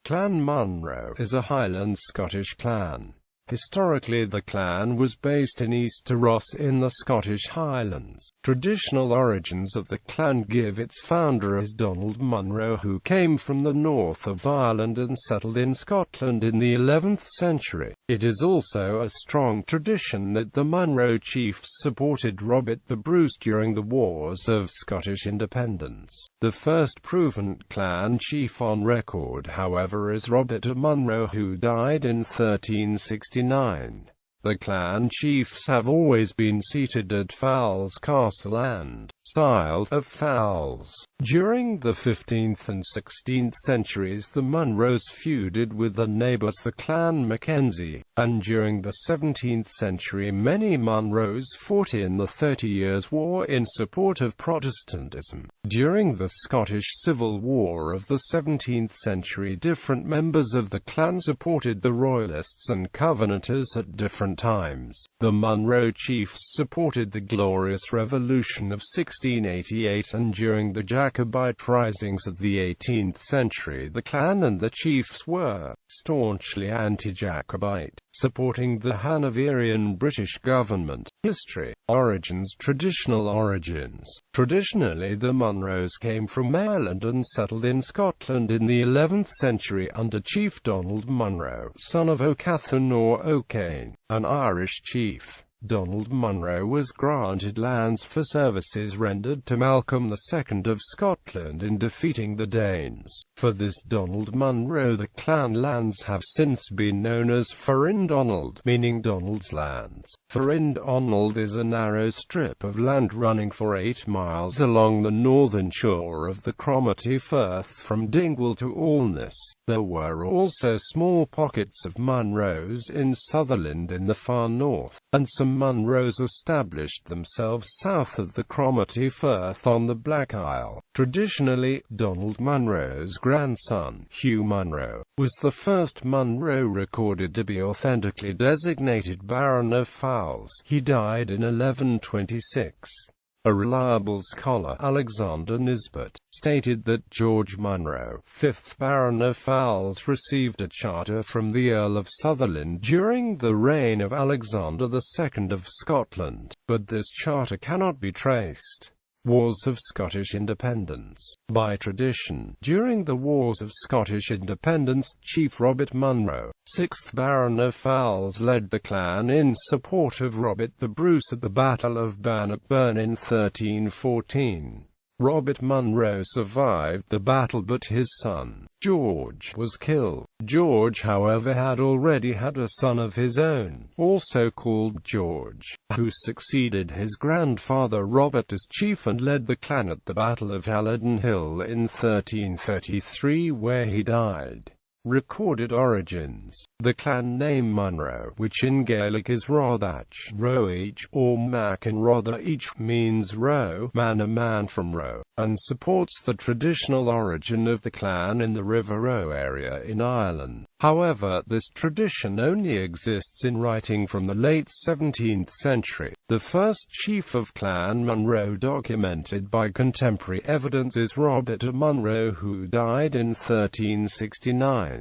Clan Munro is a Highland Scottish clan. Historically, the clan was based in East Ross in the Scottish Highlands. Traditional origins of the clan give its founder as Donald Munro, who came from the north of Ireland and settled in Scotland in the 11th century. It is also a strong tradition that the Munro chiefs supported Robert the Bruce during the Wars of Scottish Independence. The first proven clan chief on record, however, is Robert Munro, who died in 1369. The clan chiefs have always been seated at Fowles Castle and styled of Fowles. During the 15th and 16th centuries, the Munros feuded with the neighbours the clan Mackenzie, and during the 17th century many Munros fought in the 30 Years' War in support of Protestantism. During the Scottish Civil War of the 17th century, different members of the clan supported the Royalists and Covenanters at different times. The Munro chiefs supported the Glorious Revolution of 1688, and during the Jacobite risings of the 18th century, the clan and the chiefs were staunchly anti-Jacobite, supporting the Hanoverian British government. History. Origins. Traditional origins. Traditionally, the Munros came from Ireland and settled in Scotland in the 11th century under Chief Donald Munro, son of O'Cathan or O'Kane, an Irish chief. Donald Munro was granted lands for services rendered to Malcolm II of Scotland in defeating the Danes. For this Donald Munro, the clan lands have since been known as Fyrinn Donald, meaning Donald's lands. Fyrinn Donald is a narrow strip of land running for 8 miles along the northern shore of the Cromarty Firth from Dingwall to Alness. There were also small pockets of Munros in Sutherland in the far north, and some Munros established themselves south of the Cromarty Firth on the Black Isle. Traditionally, Donald Munro's grandson, Hugh Munro, was the first Munro recorded to be authentically designated Baron of Fowles. He died in 1126. A reliable scholar, Alexander Nisbet, stated that George Monroe, 5th Baron of Fowles, received a charter from the Earl of Sutherland during the reign of Alexander II of Scotland, but this charter cannot be traced. Wars of Scottish Independence. By tradition, during the Wars of Scottish Independence, Chief Robert Munro, 6th Baron of Fowles, led the clan in support of Robert the Bruce at the Battle of Bannockburn in 1314. Robert Munro survived the battle, but his son, George, was killed. George, however, had already had a son of his own, also called George, who succeeded his grandfather Robert as chief and led the clan at the Battle of Halidon Hill in 1333, where he died. Recorded origins. The clan name Munro, which in Gaelic is Rothach, Roach, or Mac in Rothach, means row, man, a man from Row, and supports the traditional origin of the clan in the River Row area in Ireland. However, this tradition only exists in writing from the late 17th century. The first chief of Clan Munro documented by contemporary evidence is Robert Munro, who died in 1369.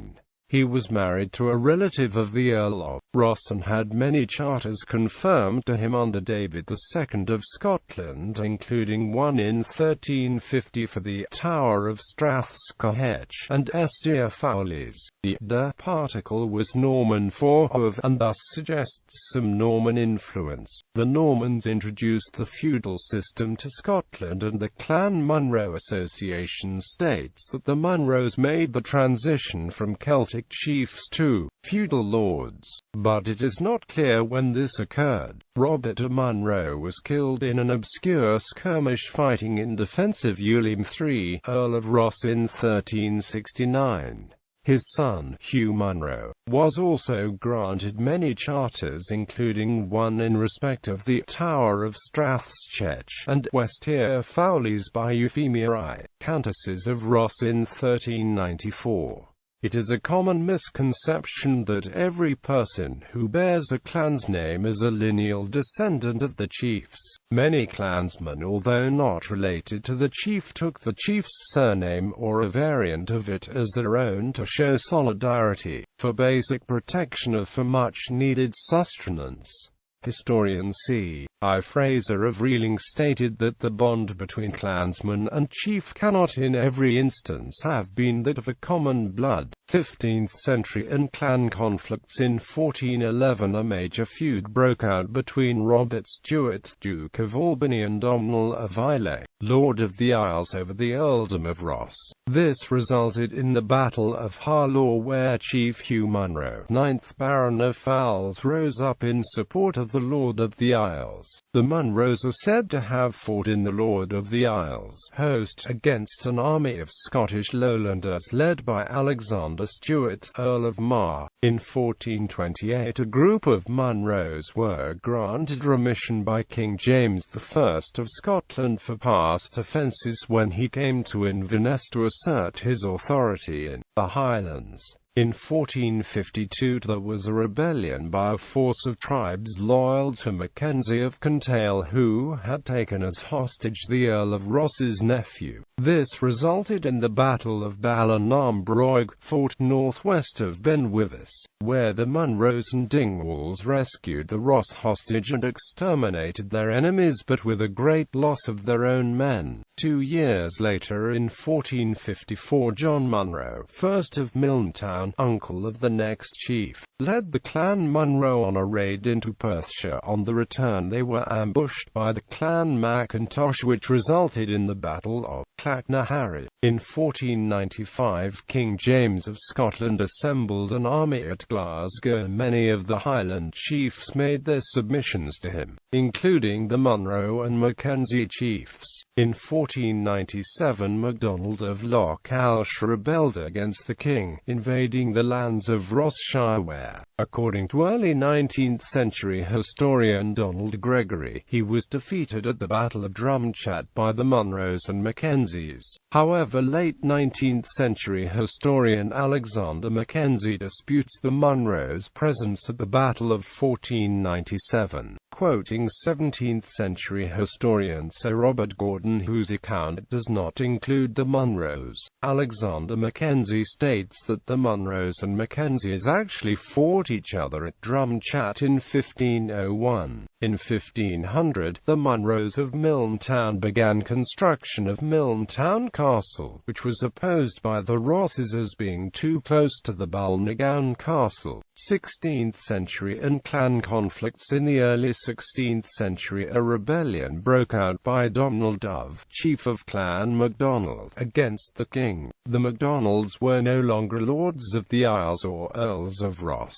He was married to a relative of the Earl of Ross and had many charters confirmed to him under David II of Scotland, including one in 1350 for the Tower of Strathscohech and Estir Fowlis. The "de" particle was Norman for "of" and thus suggests some Norman influence. The Normans introduced the feudal system to Scotland, and the Clan Munro Association states that the Munros made the transition from Celtic chiefs to feudal lords, but it is not clear when this occurred. Robert Munro was killed in an obscure skirmish fighting in defence of Ulim III, Earl of Ross, in 1369. His son, Hugh Munro, was also granted many charters, including one in respect of the Tower of Strathscohech and Estir Fowlis by Euphemia I, Countesses of Ross, in 1394. It is a common misconception that every person who bears a clan's name is a lineal descendant of the chiefs. Many clansmen, although not related to the chief, took the chief's surname or a variant of it as their own to show solidarity, for basic protection or for much-needed sustenance. Historian C.I. Fraser of Reeling stated that the bond between clansman and chief cannot in every instance have been that of a common blood. 15th century and clan conflicts. In 1411 a major feud broke out between Robert Stewart, Duke of Albany, and Domnall of Islay, Lord of the Isles, over the earldom of Ross. This resulted in the Battle of Harlaw, where Chief Hugh Munro, 9th Baron of Fowles, rose up in support of the Lord of the Isles. The Munros are said to have fought in the Lord of the Isles host against an army of Scottish Lowlanders led by Alexander Stewart, Earl of Mar. In 1428 a group of Munros were granted remission by King James I of Scotland for past offences when he came to Inverness to assert his authority in the Highlands. In 1452 there was a rebellion by a force of tribes loyal to Mackenzie of Kintail, who had taken as hostage the Earl of Ross's nephew. This resulted in the Battle of Ballynambroig, fought northwest of Benwivis, where the Munros and Dingwalls rescued the Ross hostage and exterminated their enemies, but with a great loss of their own men. 2 years later, in 1454, John Munro, 1st of Milntown, uncle of the next chief, led the clan Munro on a raid into Perthshire. On the return they were ambushed by the clan Mackintosh, which resulted in the Battle of Clacknaharry. In 1495 King James of Scotland assembled an army at Glasgow. Many of the Highland chiefs made their submissions to him, including the Munro and Mackenzie chiefs. In 1497 MacDonald of Loch Alsh rebelled against the king, invading the lands of Ross-shire where, according to early 19th century historian Donald Gregory, he was defeated at the Battle of Drumchat by the Munros and Mackenzies. However, late 19th century historian Alexander Mackenzie disputes the Munros' presence at the Battle of 1497. Quoting 17th century historian Sir Robert Gordon, whose account does not include the Munros, Alexander Mackenzie states that the Munros and Mackenzies actually fought each other at Drumchat in 1501. In 1500, the Munros of Milntown began construction of Milntown Castle, which was opposed by the Rosses as being too close to the Balnagown Castle. 16th century and clan conflicts. In the early 16th century a rebellion broke out by Domnall Dove, chief of Clan MacDonald, against the king. The MacDonalds were no longer lords of the Isles or earls of Ross.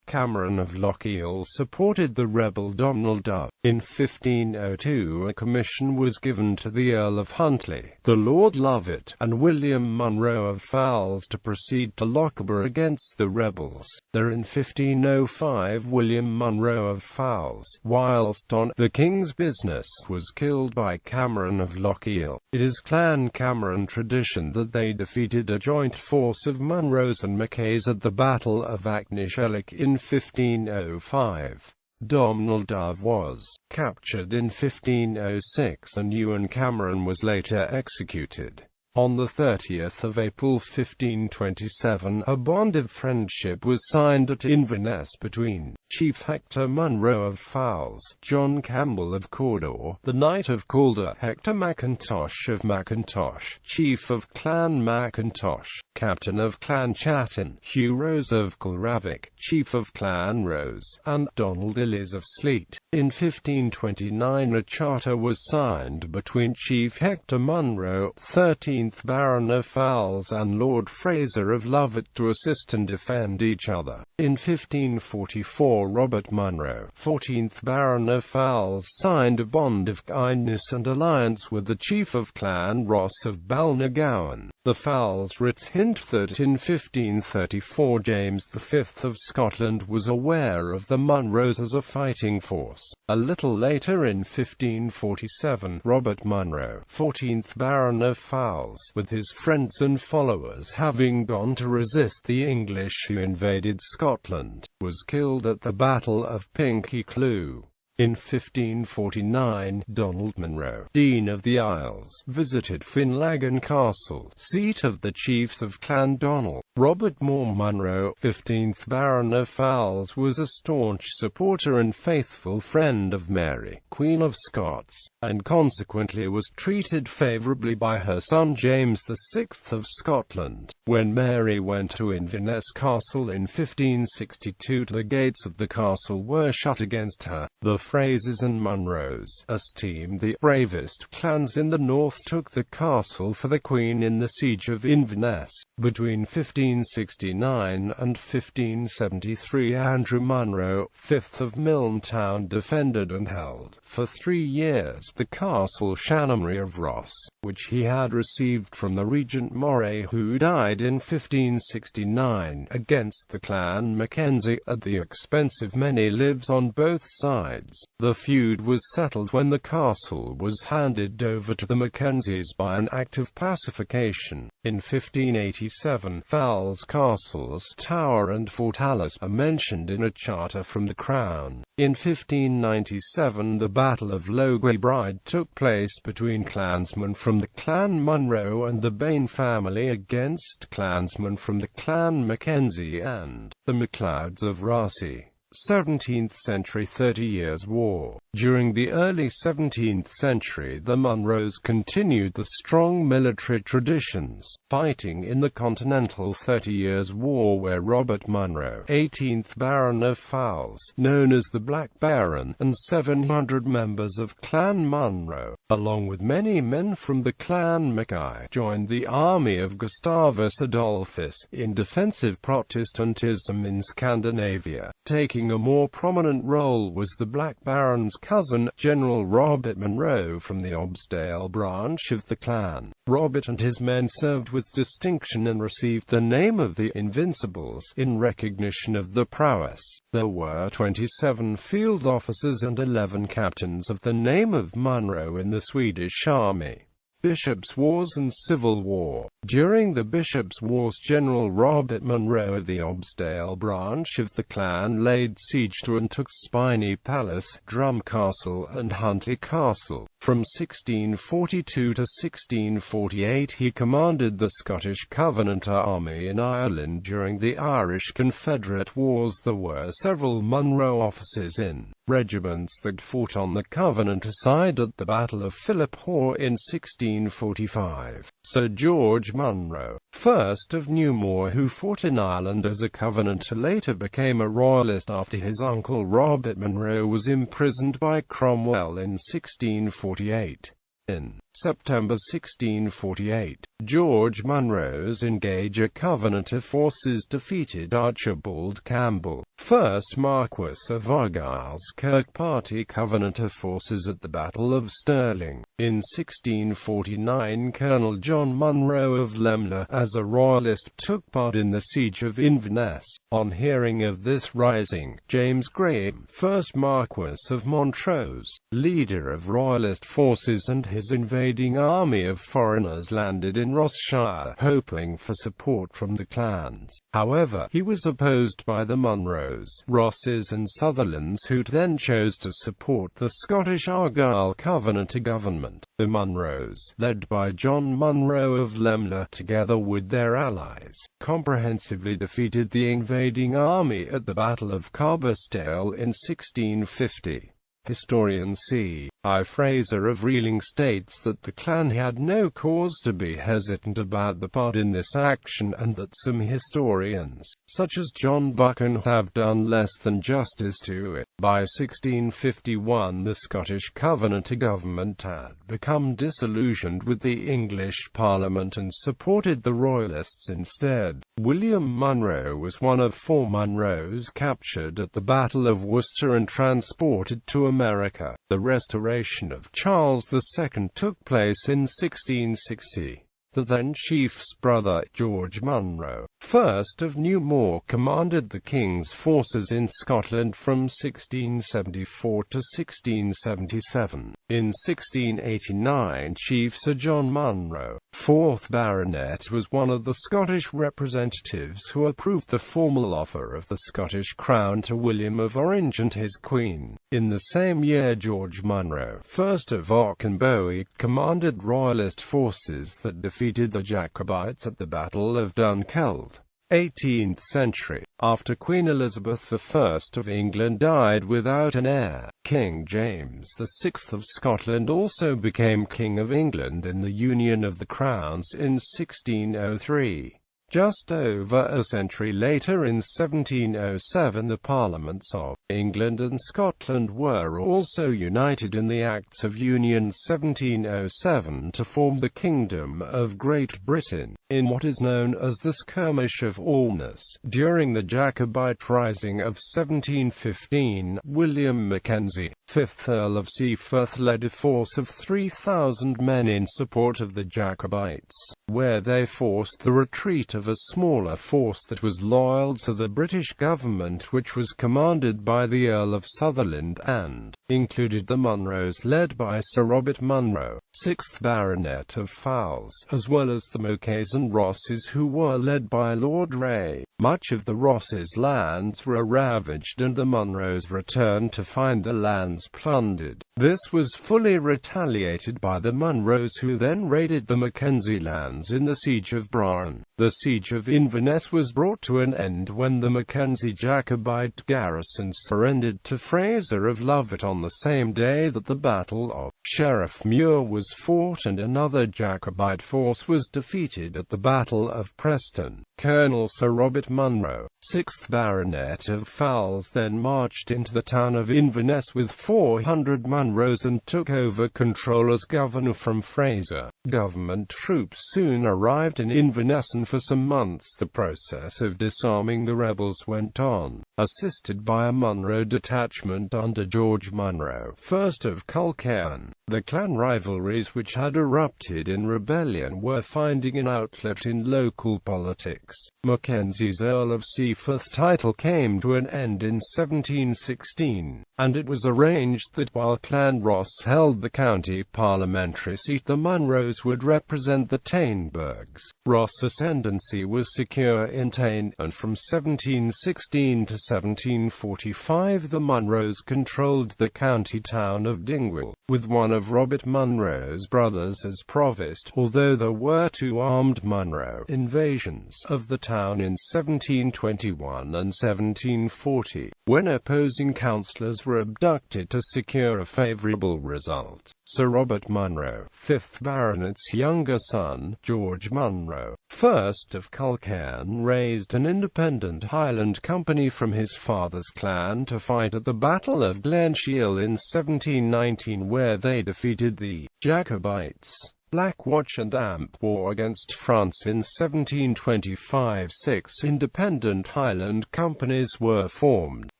Cameron of Lochiel supported the rebel Domnall Dove. In 1502 a commission was given to the Earl of Huntly, the Lord Lovat, and William Munro of Fowles to proceed to Lochaber against the rebels. There in 1505 William Munro of Fowles, whilst on the king's business, was killed by Cameron of Lochiel. It is Clan Cameron tradition that they defeated a joint force of Munros and Mackays at the Battle of Achnishellick in 1505. Domnall Dove was captured in 1506 and Ewan Cameron was later executed. On the 30th of April 1527, a bond of friendship was signed at Inverness between Chief Hector Munro of Fowles, John Campbell of Cawdor, the Knight of Calder, Hector Mackintosh of Mackintosh, Chief of Clan Mackintosh, Captain of Clan Chattin, Hugh Rose of Kilravick, Chief of Clan Rose, and Donald Illies of Sleat. In 1529 a charter was signed between Chief Hector Munro, 13th Baron of Fowles, and Lord Fraser of Lovat to assist and defend each other. In 1544 Robert Munro, 14th Baron of Fowles, signed a bond of kindness and alliance with the chief of Clan Ross of Balnagowan. The Fowles writ hint that in 1534 James V of Scotland was aware of the Munros as a fighting force. A little later in 1547, Robert Munro, 14th Baron of Fowles, Isles, with his friends and followers having gone to resist the English who invaded Scotland, was killed at the Battle of Pinkie Cleugh. In 1549, Donald Munro, Dean of the Isles, visited Finlagan Castle, seat of the chiefs of Clan Donald. Robert Moore Munro, 15th Baron of Fowles, was a staunch supporter and faithful friend of Mary, Queen of Scots, and consequently was treated favourably by her son James VI of Scotland. When Mary went to Inverness Castle in 1562, the gates of the castle were shut against her. The Frasers and Munros, esteemed the bravest clans in the north, took the castle for the Queen in the siege of Inverness. Between 1569 and 1573, Andrew Munro, 5th of Milntown, defended and held for 3 years the castle Shanamry of Ross, which he had received from the regent Moray, who died in 1569, against the clan Mackenzie, at the expense of many lives on both sides. The feud was settled when the castle was handed over to the Mackenzies by an act of pacification. In 1587, Fowles Castle's tower and fortalice are mentioned in a charter from the Crown. In 1597, the Battle of Logie Bride took place between clansmen from the Clan Munro and the Bain family against clansmen from the Clan Mackenzie and the MacLeods of Rossi. 17th century 30 Years' War. During the early 17th century, the Munros continued the strong military traditions, fighting in the Continental 30 Years' War, where Robert Munro, 18th Baron of Fowles, known as the Black Baron, and 700 members of Clan Munro, along with many men from the Clan Mackay, joined the army of Gustavus Adolphus in defensive Protestantism in Scandinavia. Taking a more prominent role was the Black Baron's cousin, General Robert Monroe, from the Obsdale branch of the clan. Robert and his men served with distinction and received the name of the Invincibles in recognition of their prowess. There were 27 field officers and 11 captains of the name of Munro in the Swedish army. Bishops' Wars and Civil War. During the Bishops' Wars, General Robert Monroe of the Obsdale branch of the clan laid siege to and took Spiny Palace, Drum Castle, and Huntly Castle. From 1642 to 1648 he commanded the Scottish Covenant Army in Ireland during the Irish Confederate Wars. There were several Munro officers in regiments that fought on the Covenant side at the Battle of Philiphaugh in 1645. Sir George Monroe, 1st of Newmore, who fought in Ireland as a Covenanter, later became a Royalist after his uncle Robert Monroe was imprisoned by Cromwell in 1648. In September 1648, George Monroe's Engager Covenanter forces defeated Archibald Campbell, 1st Marquess of Argyll's Kirkparty Covenanter forces at the Battle of Stirling. In 1649, Colonel John Munro of Lemler, as a Royalist, took part in the siege of Inverness. On hearing of this rising, James Graham, 1st Marquess of Montrose, leader of Royalist forces, and his invading army of foreigners landed in Rossshire, hoping for support from the clans. However, he was opposed by the Munros, Rosses and Sutherlands, who then chose to support the Scottish Argyll Covenanter government. The Munros, led by John Munro of Lemler, together with their allies, comprehensively defeated the invading army at the Battle of Carbisdale in 1650. Historian C.I. Fraser of Reeling states that the clan had no cause to be hesitant about the part in this action, and that some historians, such as John Buchan, have done less than justice to it. By 1651, the Scottish Covenanter government had become disillusioned with the English Parliament and supported the Royalists instead. William Munro was one of 4 Munros captured at the Battle of Worcester and transported to America. The restoration of Charles II took place in 1660. The then chief's brother, George Monroe, first of Newmore, commanded the king's forces in Scotland from 1674 to 1677. In 1689, Chief Sir John Munro, 4th Baronet, was one of the Scottish representatives who approved the formal offer of the Scottish crown to William of Orange and his queen. In the same year, George Monroe, 1st of Auchenbowie, commanded royalist forces that defeated the Jacobites at the Battle of Dunkeld. 18th century. After Queen Elizabeth I of England died without an heir, King James VI of Scotland also became King of England in the Union of the Crowns in 1603. Just over a century later, in 1707, the Parliaments of England and Scotland were also united in the Acts of Union 1707 to form the Kingdom of Great Britain, in what is known as the Skirmish of Alness. During the Jacobite Rising of 1715, William Mackenzie, 5th Earl of Seaforth, led a force of 3,000 men in support of the Jacobites, where they forced the retreat of a smaller force that was loyal to the British government, which was commanded by the Earl of Sutherland and included the Munros, led by Sir Robert Munro, 6th Baronet of Fowles, as well as the Mulcays and Rosses, who were led by Lord Reay. Much of the Rosses' lands were ravaged and the Munros returned to find the lands plundered. This was fully retaliated by the Munros, who then raided the Mackenzie lands in the Siege of Braun. The Siege of Inverness was brought to an end when the Mackenzie Jacobite garrison surrendered to Fraser of Lovat on the same day that the Battle of Sheriff Muir was fought and another Jacobite force was defeated at the Battle of Preston. Colonel Sir Robert Munro, 6th Baronet of Fowles, then marched into the town of Inverness with 400 Munros and took over control as governor from Fraser. Government troops soon arrived in Inverness, and for some months the process of disarming the rebels went on, assisted by a Munro detachment under George Monroe, 1st of Culcairn. The clan rivalries which had erupted in rebellion were finding an outlet in local politics. Mackenzie's Earl of Seaforth title came to an end in 1716, and it was arranged that while Clan Ross held the county parliamentary seat, the Munros would represent the Teignburgs. Ross' ascendancy was secure in Tain, and from 1716 to 1745 the Munros controlled the county town of Dingwall, with one of Robert Munro's brothers as provost, although there were two armed Munro invasions of the town in 1721 and 1740, when opposing councillors were abducted to secure a favourable result. Sir Robert Munro, 5th Baronet's younger son, George Monroe, 1st of Culcairn, raised an independent Highland company from his father's clan to fight at the Battle of Glenshiel in 1719, where they defeated the Jacobites. Black Watch and Amp War against France in 1725. 6 independent Highland companies were formed,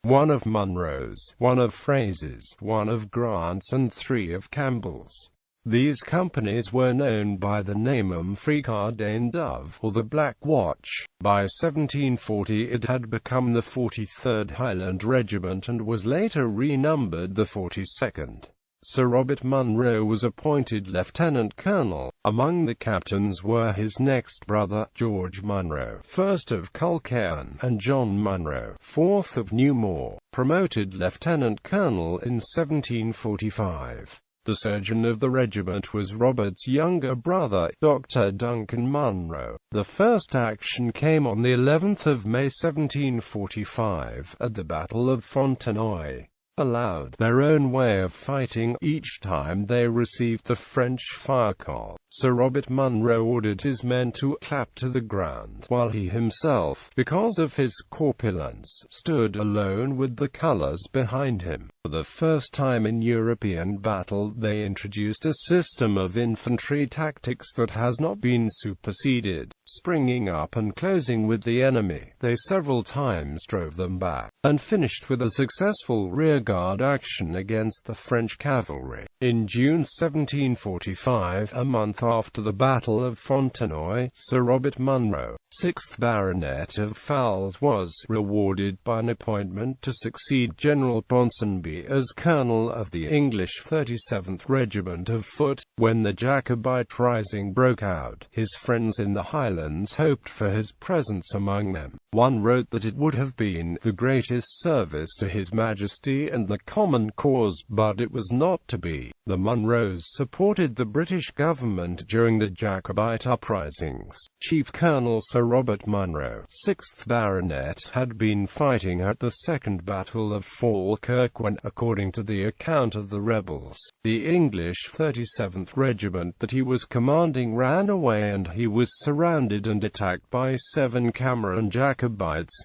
one of Munro's, one of Fraser's, one of Grant's and 3 of Campbell's. These companies were known by the name Fricardane Dove, or the Black Watch. By 1740 it had become the 43rd Highland Regiment and was later renumbered the 42nd. Sir Robert Munro was appointed lieutenant colonel. Among the captains were his next brother, George Monroe, 1st of Culcairn, and John Munro, 4th of Newmore, promoted lieutenant colonel in 1745. The surgeon of the regiment was Robert's younger brother, Dr. Duncan Munro. The first action came on the 11th of May 1745, at the Battle of Fontenoy. Allowed their own way of fighting each time they received the French fire call. Sir Robert Munro ordered his men to clap to the ground, while he himself, because of his corpulence, stood alone with the colours behind him. For the first time in European battle, they introduced a system of infantry tactics that has not been superseded. Springing up and closing with the enemy, they several times drove them back, and finished with a successful rear rearguard action against the French cavalry. In June 1745, a month after the Battle of Fontenoy, Sir Robert Munro, 6th Baronet of Fowles, was rewarded by an appointment to succeed General Ponsonby as colonel of the English 37th Regiment of Foot. When the Jacobite rising broke out, his friends in the Highlands hoped for his presence among them. One wrote that it would have been the greatest service to His Majesty and the common cause, but it was not to be. The Munros supported the British government during the Jacobite uprisings. Chief Colonel Sir Robert Munro, 6th Baronet, had been fighting at the Second Battle of Falkirk when, according to the account of the rebels, the English 37th Regiment that he was commanding ran away and he was surrounded and attacked by 7 Cameron Jacobites.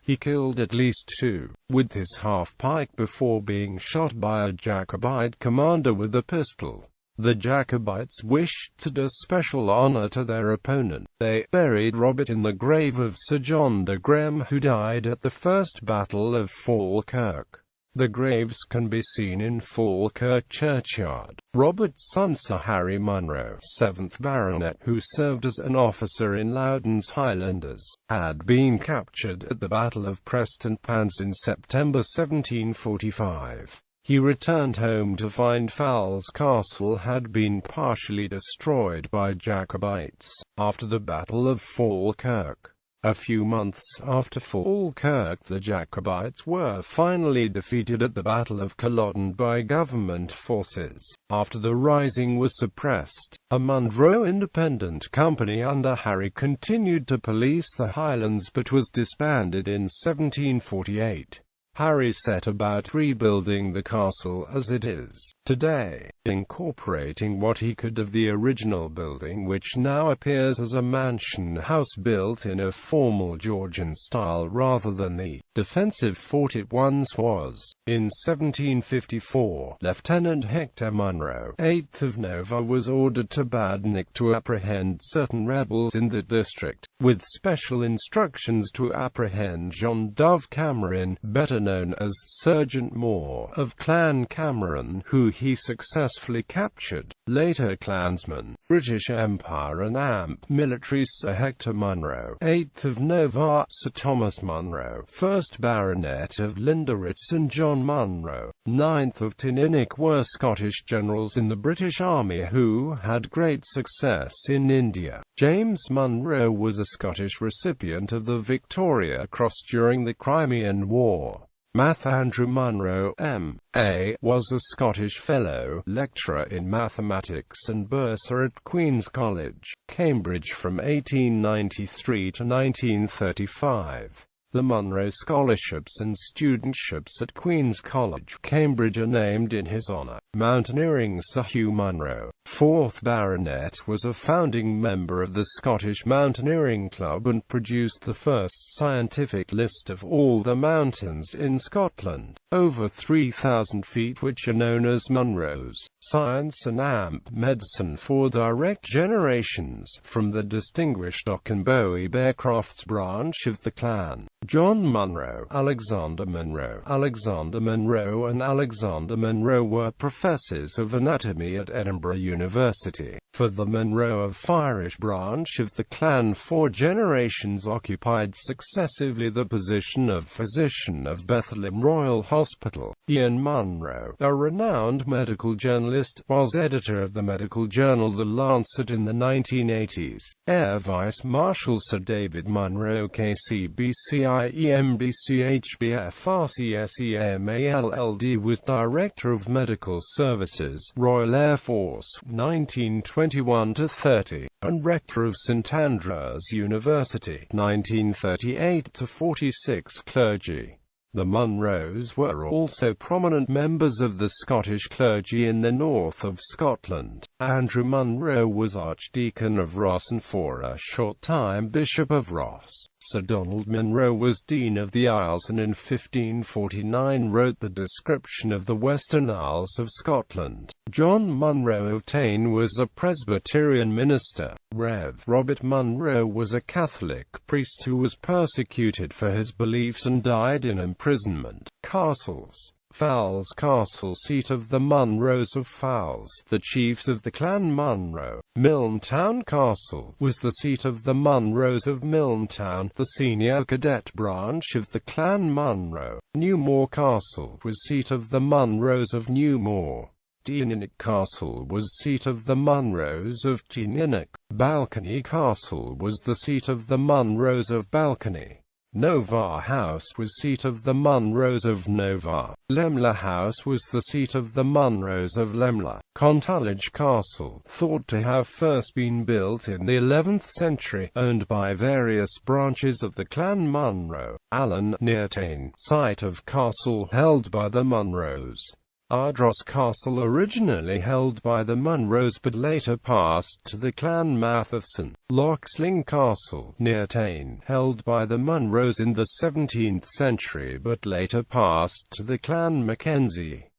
He killed at least 2 with his half-pike before being shot by a Jacobite commander with a pistol. The Jacobites wished to do special honour to their opponent. They buried Robert in the grave of Sir John de Graham, who died at the First Battle of Falkirk. The graves can be seen in Falkirk churchyard. Robert's son Sir Harry Munro, 7th Baronet, who served as an officer in Loudon's Highlanders, had been captured at the Battle of Prestonpans in September 1745. He returned home to find Fowles Castle had been partially destroyed by Jacobites. After the Battle of Falkirk, a few months after Falkirk, the Jacobites were finally defeated at the Battle of Culloden by government forces. After the rising was suppressed, a Munro independent company under Harry continued to police the Highlands but was disbanded in 1748. Harry set about rebuilding the castle as it is today, incorporating what he could of the original building, which now appears as a mansion house built in a formal Georgian style rather than the defensive fort it once was. In 1754, Lieutenant Hector Munro, 8th of Nova, was ordered to Badenoch to apprehend certain rebels in the district, with special instructions to apprehend John Dove Cameron, better known as Sergeant Moore, of Clan Cameron, who he successfully captured. Later clansmen, British Empire and AMP military Sir Hector Munro, 8th of Nova, Sir Thomas Munro, 1st Baronet of Linderitz, and John Munro, 9th of Tyninnock, were Scottish generals in the British Army who had great success in India. James Munro was a Scottish recipient of the Victoria Cross during the Crimean War. Andrew Munro, M.A., was a Scottish Fellow, lecturer in mathematics and bursar at Queen's College, Cambridge from 1893 to 1935. The Munro Scholarships and Studentships at Queen's College, Cambridge, are named in his honour. Mountaineering. Sir Hugh Munro, 4th Baronet, was a founding member of the Scottish Mountaineering Club and produced the first scientific list of all the mountains in Scotland, over 3,000 feet, which are known as Munros. Science and AMP medicine for direct generations, from the distinguished Auchenbowie Bearcrofts branch of the clan. John Munro, Alexander Munro, and Alexander Munro were professors of anatomy at Edinburgh University. For the Munro of Irish branch of the clan, 4 generations occupied successively the position of physician of Bethlehem Royal Hospital. Ian Munro, a renowned medical journalist, was editor of the medical journal The Lancet in the 1980s. Air Vice Marshal Sir David Munro, KCBCIEMBCHBFRCSEMALLD, was Director of Medical Services, Royal Air Force, 1921–30, and Rector of St Andrews University, 1938–46. Clergy. The Munros were also prominent members of the Scottish clergy in the north of Scotland. Andrew Munro was Archdeacon of Ross and for a short time Bishop of Ross. Sir Donald Munro was Dean of the Isles and in 1549 wrote the description of the Western Isles of Scotland. John Munro of Tain was a Presbyterian minister. Rev. Robert Munro was a Catholic priest who was persecuted for his beliefs and died in imprisonment. Castles. Fowles Castle, seat of the Munros of Fowles, the chiefs of the Clan Munro. Milntown Castle was the seat of the Munros of Milntown, the senior cadet branch of the Clan Munro. Newmore Castle was seat of the Munros of Newmore. Teeninnock Castle was seat of the Munros of Teeninnock. Balcony Castle was the seat of the Munros of Balcony. Novar House was seat of the Munros of Novar. Lemler House was the seat of the Munros of Lemler. Contulage Castle, thought to have first been built in the 11th century, owned by various branches of the Clan Munro. Allen, near Tain, site of castle held by the Munros. Ardross Castle, originally held by the Munros but later passed to the Clan Matheson. Lochsling Castle, near Tain, held by the Munros in the 17th century but later passed to the Clan Mackenzie.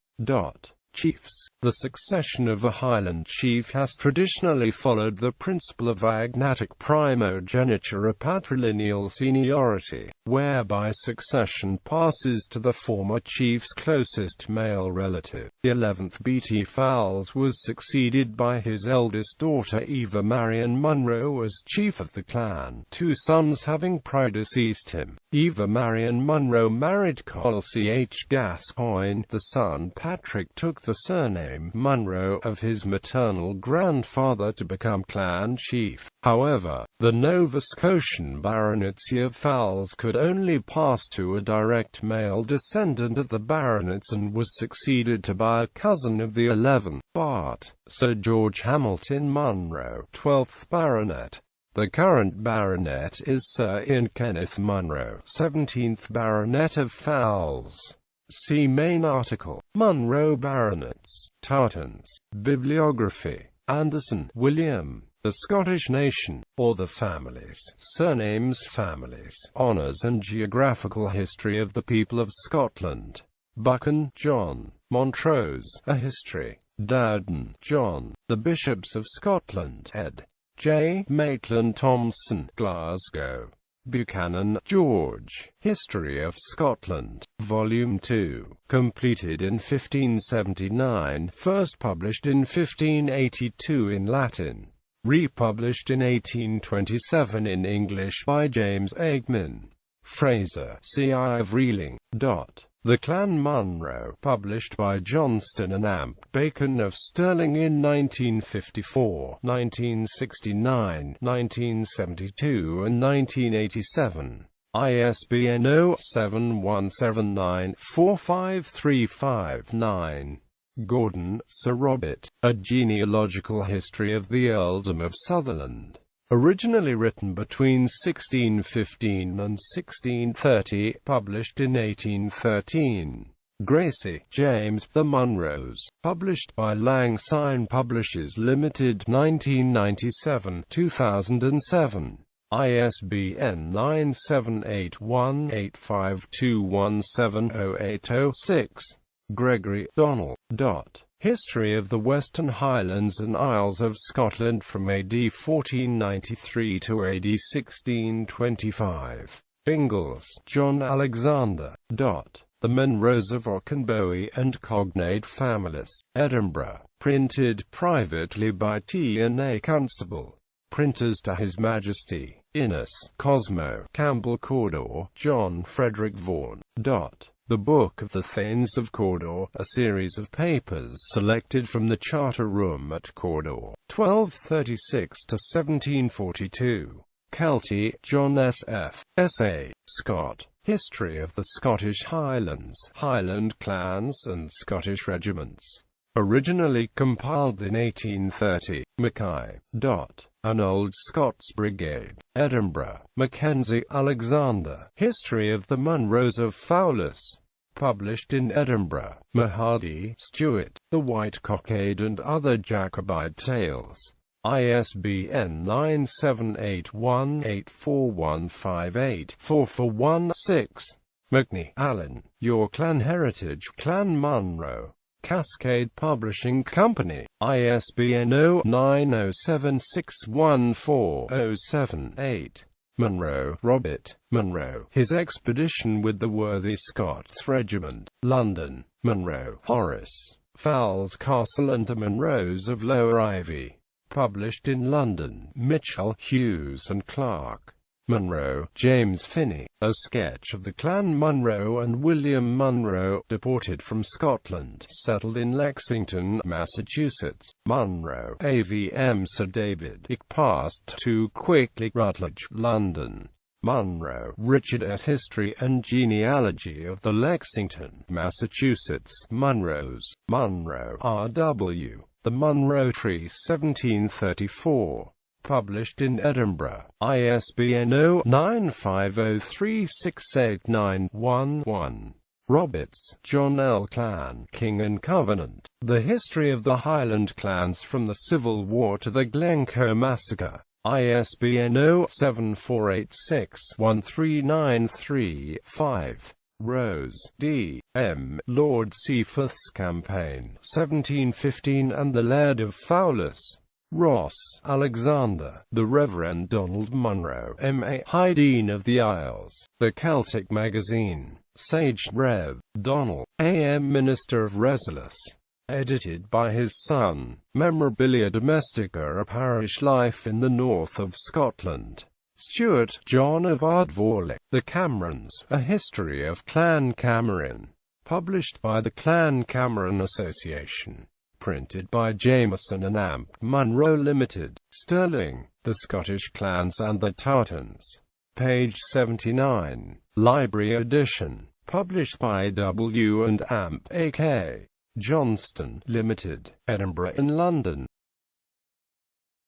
Chiefs. The succession of a Highland chief has traditionally followed the principle of agnatic primogeniture, a patrilineal seniority, whereby succession passes to the former chief's closest male relative. The 11th Bt Fowles was succeeded by his eldest daughter Eva Marion Munro as chief of the clan, two sons having predeceased him. Eva Marion Munro married Col Ch. Gascoigne. The son Patrick took the surname Munro of his maternal grandfather to become clan chief. However, the Nova Scotian baronetcy of Fowles could only pass to a direct male descendant of the baronets and was succeeded to by a cousin of the 11th, Bart, Sir George Hamilton Munro, 12th Baronet. The current baronet is Sir Ian Kenneth Munro, 17th Baronet of Fowles. See main article. Munro Baronets. Tartans. Bibliography. Anderson, William. The Scottish Nation, or the Families, Surnames, Families, Honours and Geographical History of the People of Scotland. Buchan, John. Montrose, A History. Dowden, John. The Bishops of Scotland, ed. J. Maitland Thompson, Glasgow. Buchanan, George. History of Scotland, Volume 2. Completed in 1579, first published in 1582 in Latin. Republished in 1827 in English by James Eggman. Fraser, C.I. of Reeling. The Clan Munro, published by Johnston and Amp Bacon of Stirling in 1954, 1969, 1972 and 1987. ISBN 0-7179-45359. Gordon, Sir Robert. A Genealogical History of the Earldom of Sutherland. Originally written between 1615 and 1630, published in 1813. Gracie, James. The Munros. Published by Langsine Publishers Limited, 1997, 2007. ISBN 9781852170806. Gregory, Donald. History of the Western Highlands and Isles of Scotland from AD 1493 to AD 1625. Ingalls, John Alexander. The Munros of Auchenbowie and Cognate Families. Edinburgh. Printed privately by T&A Constable. Printers to His Majesty. Innes, Cosmo. Campbell Cawdor, John Frederick Vaughan. The Book of the Thanes of Cawdor, a series of papers selected from the Charter Room at Cawdor, 1236 to 1742. Kelty, John S. F. S.A. Scott. History of the Scottish Highlands, Highland clans and Scottish regiments. Originally compiled in 1830. Mackay. An Old Scots Brigade. Edinburgh. Mackenzie, Alexander. History of the Munros of Fowles. Published in Edinburgh. Mahadi, Stuart. The White Cockade and Other Jacobite Tales. ISBN 9781841584416. McNee, Alan. Your Clan Heritage. Clan Munro. Cascade Publishing Company. ISBN 0-907614-078. Munro, Robert. Munro. His Expedition with the Worthy Scots Regiment. London, Munro, Horace. Fowls Castle and the Munros of Lower Ivy. Published in London, Mitchell, Hughes and Clark. Munro, James Finney. A sketch of the Clan Munro and William Munro, deported from Scotland, settled in Lexington, Massachusetts. Munro, AVM Sir David. It passed too quickly. Routledge, London. Munro, Richard S. History and Genealogy of the Lexington, Massachusetts, Munros. Munro, R.W. The Munro Tree 1734. Published in Edinburgh. ISBN 0-950368911. Roberts, John L. Clan, King and Covenant. The History of the Highland Clans from the Civil War to the Glencoe Massacre. ISBN 0-7486-1393-5. Rose, D. M. Lord Seaforth's Campaign, 1715 and the Laird of Fowlis. Ross, Alexander. The Reverend Donald Munro, M.A. High Dean of the Isles. The Celtic Magazine. Sage Rev. Donald A.M. Minister of Resolus. Edited by his son. Memorabilia Domestica, a parish life in the north of Scotland. Stuart, John of Ardvorlich. The Camerons, a history of Clan Cameron. Published by the Clan Cameron Association. Printed by Jameson and Amp Munro Limited. Stirling, The Scottish Clans and the Tartans. Page 79. Library edition. Published by W and Amp A.K. Johnston Limited, Edinburgh and London.